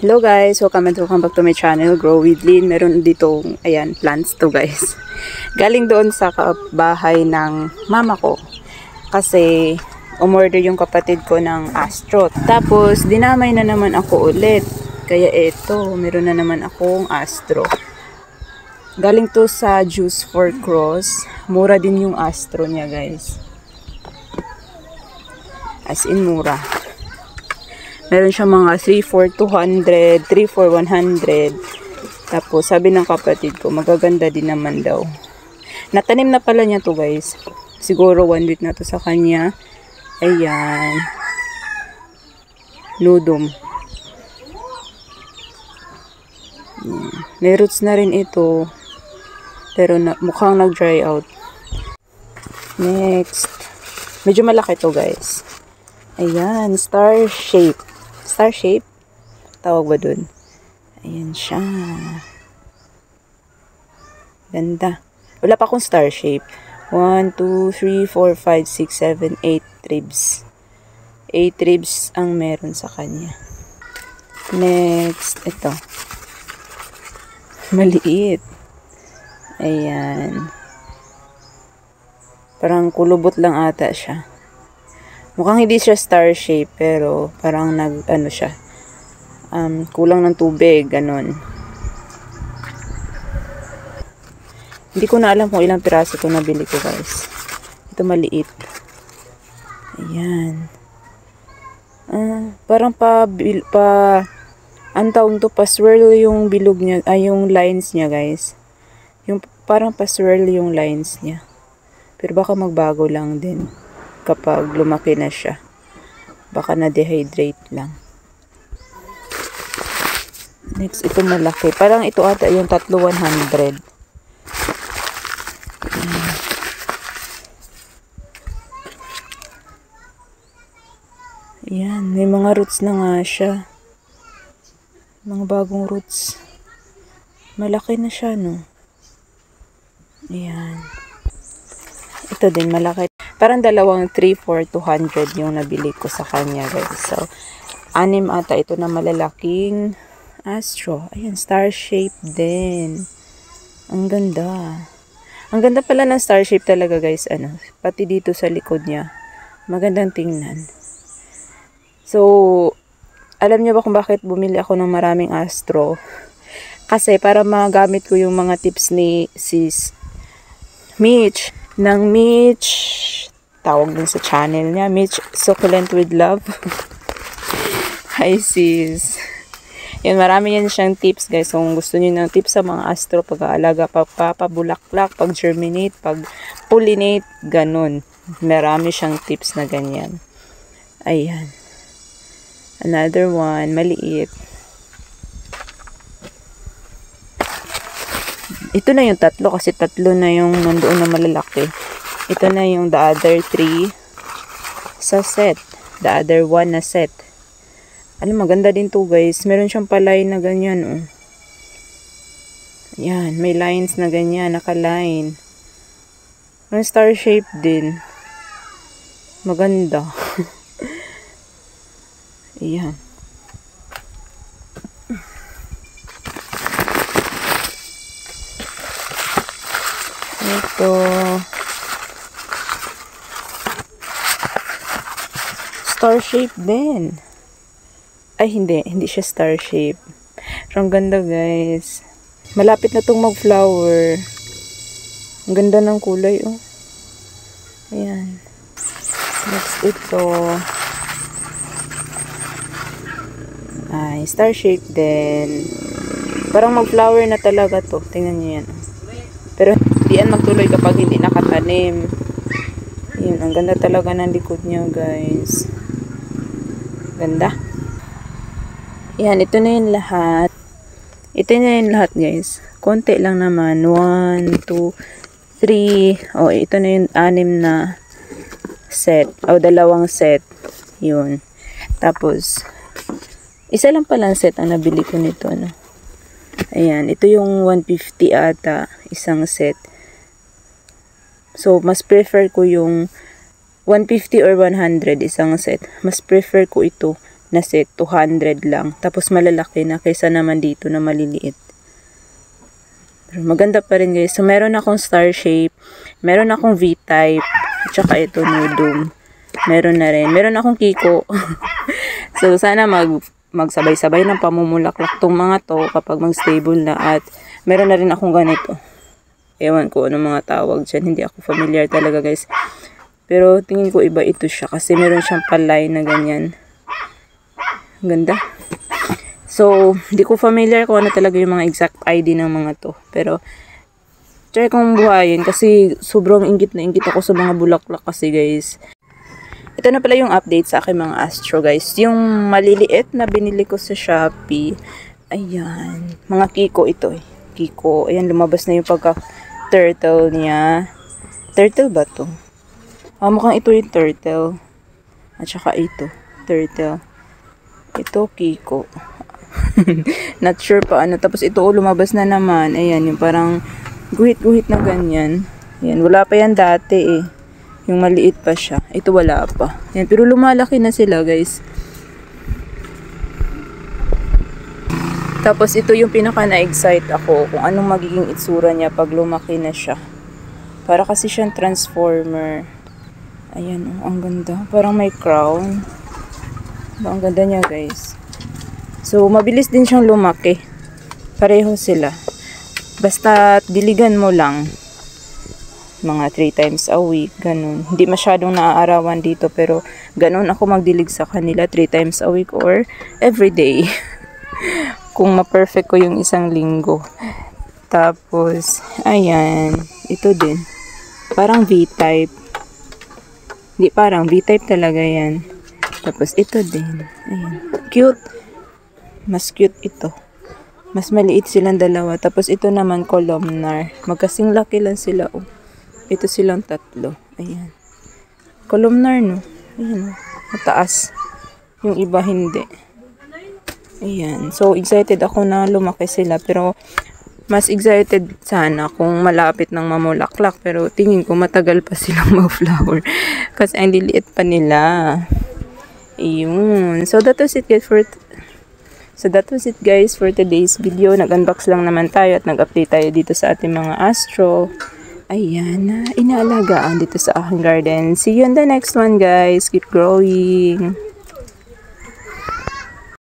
Hello guys, welcome back to my channel, Grow with Lynn. Meron ditong, ayan, plants to guys. Galing doon sa bahay ng mama ko. Kasi, umorder yung kapatid ko ng Astro. Tapos, dinamay na naman ako ulit. Kaya eto, meron na naman akong Astro. Galing to sa Juice for Cross. Mura din yung Astro niya guys. As in, mura. Meron siya mga 3 for 200, 3 for 100. Tapos, sabi ng kapatid ko, magaganda din naman daw. Natanim na pala niya to guys. Siguro 1 week na to sa kanya. Ayan. Nudum. May roots na rin ito. Pero mukhang nag-dry out. Next. Medyo malaki to guys. Ayan. Star shape. Star shape? Tawag ba dun? Ayan siya. Ganda. Wala pa akong star shape. 1, 2, 3, 4, 5, 6, 7, 8 ribs. 8 ribs ang meron sa kanya. Next, ito. Maliit. Ayan. Parang kulubot lang ata siya. Mukhang hindi siya star shape, pero parang ano siya. Kulang ng tubig, ganun. Hindi ko na alam kung ilang piraso ito nabili ko guys. Ito maliit. Ayan. Parang ang tawag to, pa-swirl yung bilog niya, yung lines niya guys. Yung parang pa-swirl yung lines niya. Pero baka magbago lang din kapag lumaki na siya. Baka na-dehydrate lang. Next, ito malaki. Parang ito ata yung 100. Ayan, may mga roots na nga siya. Mga bagong roots. Malaki na siya, no? Ayan. Ito din, malaki. Parang dalawang 3 for 200 yung nabili ko sa kanya, guys. So, 6 ata ito na malalaking Astro. Ayan, star shape din. Ang ganda. Ang ganda pala ng star shape talaga, guys. Pati dito sa likod niya. Magandang tingnan. So, alam niyo ba kung bakit bumili ako ng maraming Astro? Kasi para magamit ko yung mga tips ni Sis Mitch. Ng Mitch, tawag din sa channel niya, Mitch Succulent with Love. Hi sis. Yan, marami yan siyang tips guys. Kung gusto niyo ng tips sa mga Astro, pag-aalaga, pagpapabulaklak, pag-germinate, pag-pollinate, ganun. Marami siyang tips na ganyan. Ayan. Another one, maliit. Ito na yung tatlo kasi tatlo na yung nandoon na malalaki. Ito na yung the other 3 sa set. The other 1 na set. Maganda din to guys. Meron siyang palay na ganyan. Oh. Ayan, may lines na ganyan, naka-line. May star shape din. Maganda. Ayan. Ito. Star shape din. Ay, hindi siya star shape. Pero ang ganda guys. Malapit na tong mag-flower. Ang ganda ng kulay, oh. Ayan. Next, ito. Ay, star shape din. Parang mag-flower na talaga to. Tingnan niyo yan. Pero hindi yan magtuloy kapag hindi nakatanim. Yun, ang ganda talaga ng likod niya guys. Ganda. Yan, ito na yung lahat. Ito na yung lahat guys. Konti lang naman. 1, 2, 3. Oh, ito na yung 6 na set. O, 2 set. Yun. Tapos, isa lang palang set ang nabili ko nito. Ayan, ito yung 150 ata, isang set. So, mas prefer ko yung 150 or 100 isang set. Mas prefer ko ito na set, 200 lang. Tapos malalaki na kaysa naman dito na maliliit. Pero maganda pa rin guys. So meron akong star shape, meron akong V-type, at saka ito nudum. Meron na rin. Meron akong Kiko. So sana magsabay-sabay ng pamumulaklak tong mga to kapag mag-stable na. At meron na rin akong ganito. Ewan ko ano mga tawag dyan. Hindi ako familiar talaga guys. Pero tingin ko iba ito siya kasi meron siyang palay na ganyan. Ganda. So, hindi ko familiar kung ano talaga yung mga exact ID ng mga to. Pero, try kong buhayin kasi sobrang inggit na inggit ako sa mga bulaklak kasi guys. Ito na pala yung update sa aking mga astro guys. Yung maliliit na binili ko sa Shopee. Ayan. Mga Kiko ito eh. Kiko. Ayan, lumabas na yung pagka-turtle niya. Turtle ba to? Mukhang ito yung turtle. At saka ito. Turtle. Ito, Kiko. Not sure pa ano. Tapos ito, lumabas na naman. Ayan, yung parang guhit-guhit na ganyan. Ayan, wala pa yan dati eh. Yung maliit pa siya. Ito wala pa. Ayan, pero lumalaki na sila, guys. Tapos ito yung pinaka na-excite ako kung anong magiging itsura niya pag lumaki na siya. Para kasi siyang transformer. Ayan, oh, ang ganda. Parang may crown. Ang ganda niya guys. So, mabilis din siyang lumaki. Pareho sila. Basta diligan mo lang. Mga 3 times a week. Ganun. Hindi masyadong naaarawan dito. Pero ganun ako magdilig sa kanila 3 times a week or every day. Kung ma-perfect ko yung isang linggo. Tapos, ayan. Ito din. Parang V-type. Hindi parang V-type talaga yan. Tapos, ito din. Ayan. Cute. Mas cute ito. Mas maliit silang dalawa. Tapos, ito naman columnar. Magkasing laki lang sila, oh. Ito silang tatlo. Ayan. Columnar, no? Ayan, oh. Mataas. Yung iba, hindi. Ayan. So, excited ako na lumaki sila. Pero, mas excited sana kung malapit ng mamulaklak. Pero, tingin ko matagal pa silang mag-flower. Kasi, ang liliit pa nila. Ayun. So, that was it guys for today's video. Nag-unbox lang naman tayo at nag-update tayo dito sa ating mga astro. Ayan. Inaalagaan dito sa aking garden. See you in the next one guys. Keep growing.